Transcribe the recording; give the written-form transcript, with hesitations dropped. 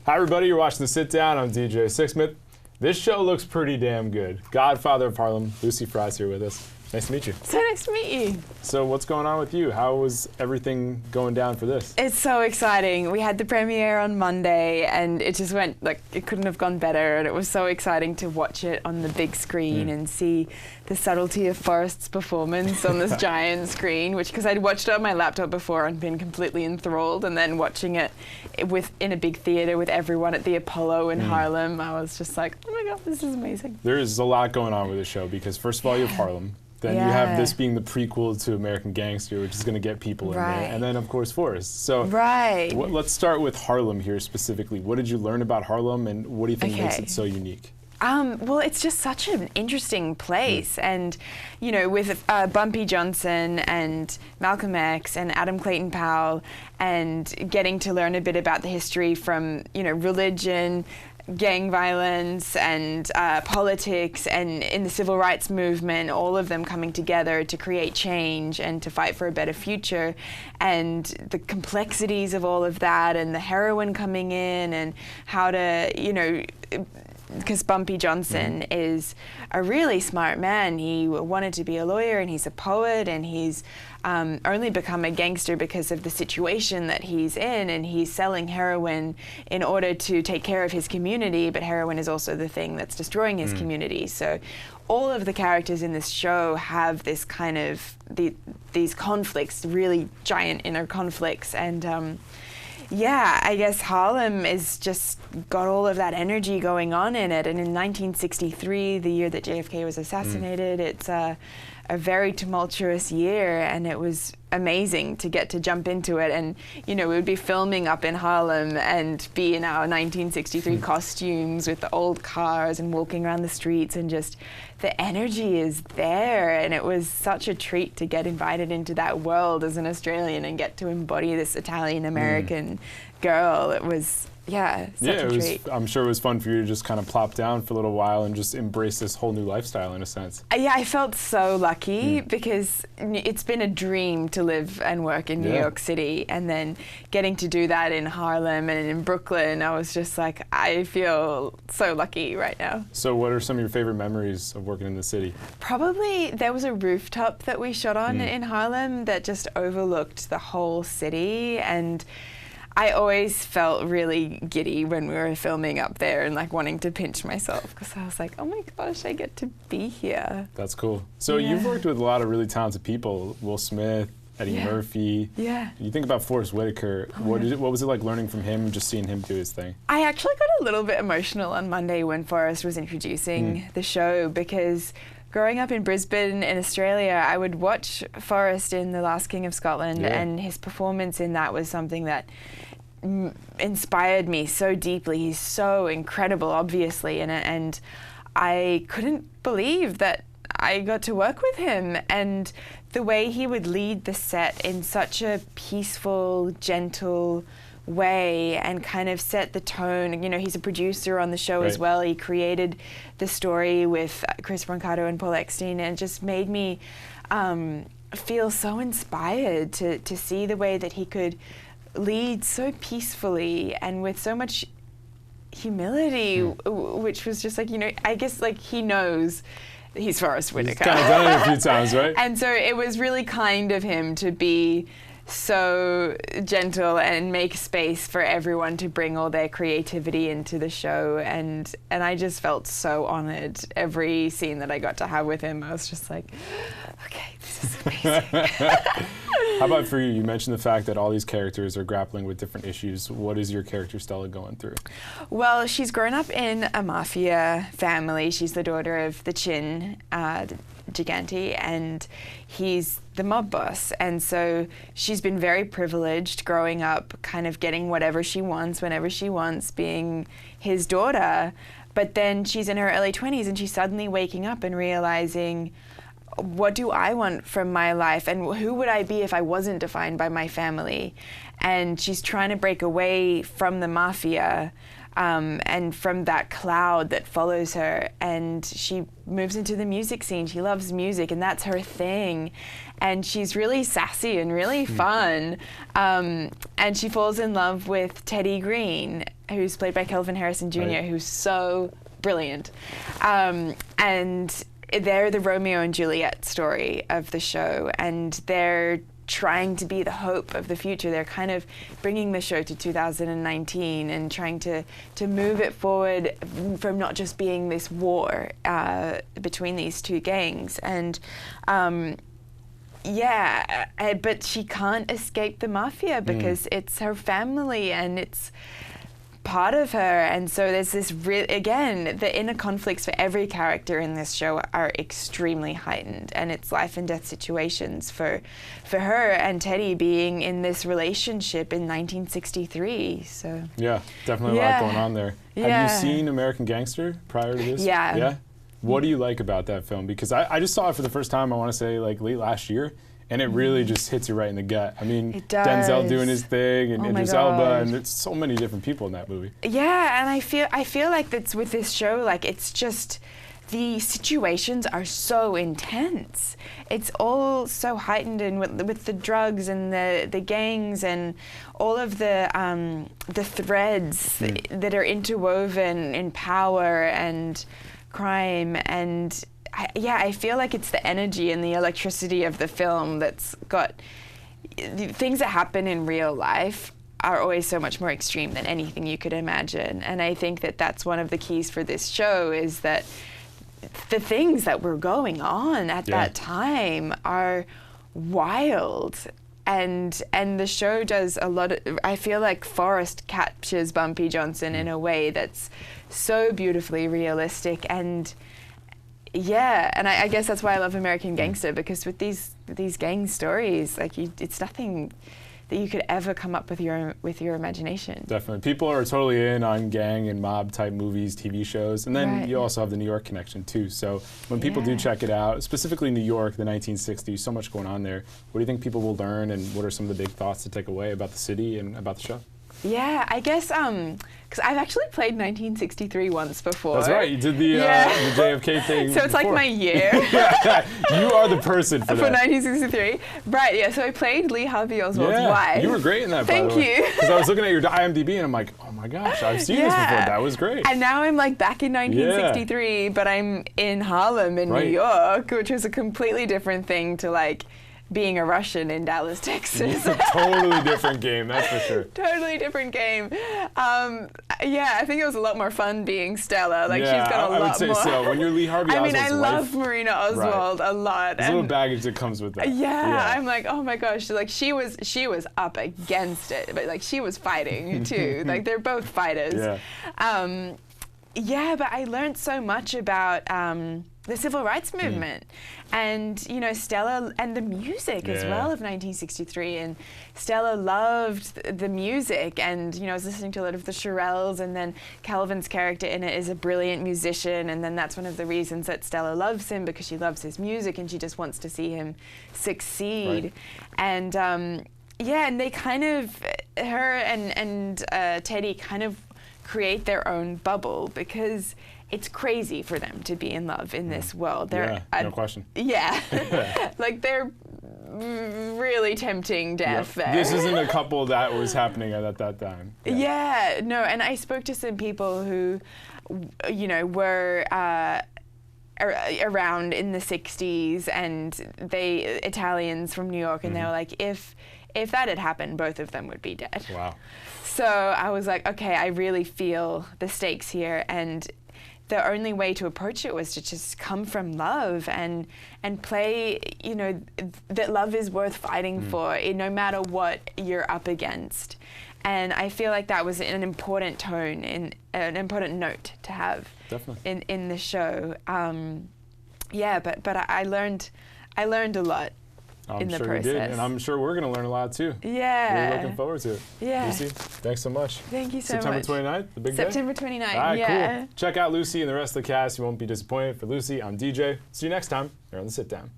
Hi everybody, you're watching The Sit Down. I'm DJ Sixsmith. This show looks pretty damn good. Godfather of Harlem, Lucy Fry's here with us. Nice to meet you. So nice to meet you. So what's going on with you? How was everything going down for this? It's so exciting. We had the premiere on Monday and it just went, like, it couldn't have gone better, and it was so exciting to watch it on the big screen and see the subtlety of Forrest's performance on this giant screen, which, because I'd watched it on my laptop before and been completely enthralled, and then watching it in a big theater with everyone at the Apollo in Harlem, I was just like, oh my God, this is amazing. There is a lot going on with this show because first of all, you have Harlem. Then you have this being the prequel to American Gangster, which is going to get people in there. And then, of course, Forrest. So let's start with Harlem here specifically. What did you learn about Harlem, and what do you think makes it so unique? Well, it's just such an interesting place. And, you know, with Bumpy Johnson and Malcolm X and Adam Clayton Powell, and getting to learn a bit about the history from, you know, religion, gang violence and politics, and in the civil rights movement, all of them coming together to create change and to fight for a better future, and the complexities of all of that, and the heroin coming in, and how to, you know, because Bumpy Johnson is a really smart man. He wanted to be a lawyer, and he's a poet, and he's only become a gangster because of the situation that he's in, and he's selling heroin in order to take care of his community, but heroin is also the thing that's destroying his community. So all of the characters in this show have this kind of, these conflicts, really giant inner conflicts, and yeah, I guess Harlem is just got all of that energy going on in it. And in 1963, the year that JFK was assassinated, it's a very tumultuous year, and it was amazing to get to jump into it. And, you know, we would be filming up in Harlem and be in our 1963 costumes with the old cars and walking around the streets, and just the energy is there. And it was such a treat to get invited into that world as an Australian and get to embody this Italian-American girl. It was, such a treat. I'm sure it was fun for you to just kind of plop down for a little while and just embrace this whole new lifestyle in a sense. Yeah, I felt so lucky because it's been a dream to live and work in New York City, and then getting to do that in Harlem and in Brooklyn, I was just like, I feel so lucky right now. So what are some of your favorite memories of working in the city? Probably there was a rooftop that we shot on in Harlem that just overlooked the whole city, and I always felt really giddy when we were filming up there and like wanting to pinch myself, because I was like, oh my gosh, I get to be here. That's cool. So you've worked with a lot of really talented people, Will Smith, Eddie Murphy. You think about Forrest Whitaker. What was it like learning from him, just seeing him do his thing? I actually got a little bit emotional on Monday when Forrest was introducing the show, because growing up in Brisbane in Australia, I would watch Forrest in The Last King of Scotland, and his performance in that was something that inspired me so deeply. He's so incredible, obviously, and I couldn't believe that I got to work with him, and the way he would lead the set in such a peaceful, gentle way and kind of set the tone. You know, he's a producer on the show as well. He created the story with Chris Brancato and Paul Eckstein, and it just made me feel so inspired to see the way that he could lead so peacefully and with so much humility, which was just like, you know, I guess like he knows he's Forrest Whitaker. He's kind of done it a few times, right? And so it was really kind of him to be so gentle and make space for everyone to bring all their creativity into the show, and I just felt so honored. Every scene that I got to have with him, I was just like, okay, this is amazing. How about for you? You mentioned the fact that all these characters are grappling with different issues. What is your character Stella going through? Well, she's grown up in a mafia family. She's the daughter of the Chin Gigante, and he's the mob boss. And so she's been very privileged growing up, kind of getting whatever she wants, whenever she wants, being his daughter. But then she's in her early 20s, and she's suddenly waking up and realizing, what do I want from my life, and who would I be if I wasn't defined by my family? And she's trying to break away from the mafia and from that cloud that follows her, and she moves into the music scene. She loves music, and that's her thing, and she's really sassy and really fun, and she falls in love with Teddy Green, who's played by Kelvin Harrison Jr., who's so brilliant. And they're the Romeo and Juliet story of the show, and they're trying to be the hope of the future. They're kind of bringing the show to 2019 and trying to move it forward from not just being this war between these two gangs. And but she can't escape the mafia because it's her family and it's part of her. And so there's this again, the inner conflicts for every character in this show are extremely heightened, and it's life and death situations for her and Teddy being in this relationship in 1963. So yeah, definitely a lot going on there. Have you seen American Gangster prior to this? Yeah. What do you like about that film? Because I just saw it for the first time, I want to say like late last year, and it really just hits you right in the gut. I mean, Denzel doing his thing, and Idris Elba, and there's so many different people in that movie. Yeah, and I feel like that's with this show, like it's just, the situations are so intense. It's all so heightened, and with the drugs and the gangs and all of the threads that are interwoven in power and crime. And I feel like it's the energy and the electricity of the film that's got things that happen in real life are always so much more extreme than anything you could imagine. And I think that that's one of the keys for this show, is that the things that were going on at that time are wild. And the show does a lot of, I feel like Forrest captures Bumpy Johnson in a way that's so beautifully realistic. And and I guess that's why I love American Gangster, because with these gang stories, like it's nothing that you could ever come up with your imagination. Definitely. People are totally in on gang and mob type movies, TV shows, and then you also have the New York connection too. So when people do check it out, specifically New York, the 1960s, so much going on there, what do you think people will learn, and what are some of the big thoughts to take away about the city and about the show? Yeah, I guess, because I've actually played 1963 once before. That's right, you did the JFK thing. So it's like my year. You are the person for that. For 1963. Right, yeah, so I played Lee Harvey Oswald's wife. You were great in that, Thank you. Because I was looking at your IMDb and I'm like, oh my gosh, I've seen this before. That was great. And now I'm like back in 1963, but I'm in Harlem in New York, which was a completely different thing to like being a Russian in Dallas, Texas. It's a totally different game, that's for sure. Totally different game. I think it was a lot more fun being Stella. Like she's got a lot more. I would say so. When you're Lee Harvey Oswald's I love Marina Oswald a lot. There's a little baggage that comes with that. I'm like, oh my gosh, like she was up against it, but like she was fighting too. Like they're both fighters. But I learned so much about the civil rights movement, and Stella and the music as well of 1963. And Stella loved the music, and I was listening to a lot of the Shirelles, and then Calvin's character in it is a brilliant musician, and then that's one of the reasons that Stella loves him, because she loves his music and she just wants to see him succeed. And and they kind of, her and Teddy kind of create their own bubble, because it's crazy for them to be in love in this world. No question. Like they're really tempting death there. This isn't a couple that was happening at that time. And I spoke to some people who, were around in the 60s, and Italians from New York, and they were like, if that had happened, both of them would be dead. Wow. So I was like, okay, I really feel the stakes here, and the only way to approach it was to just come from love and play, that love is worth fighting for, no matter what you're up against. And I feel like that was an important tone, an important note to have in the show. But I learned a lot. I'm sure you did, and I'm sure we're going to learn a lot too. We're looking forward to it. Lucy, thanks so much. Thank you so much. September 29th, the big day? September 29th, All right, cool. Check out Lucy and the rest of the cast. You won't be disappointed. For Lucy, I'm DJ. See you next time here on The Sit Down.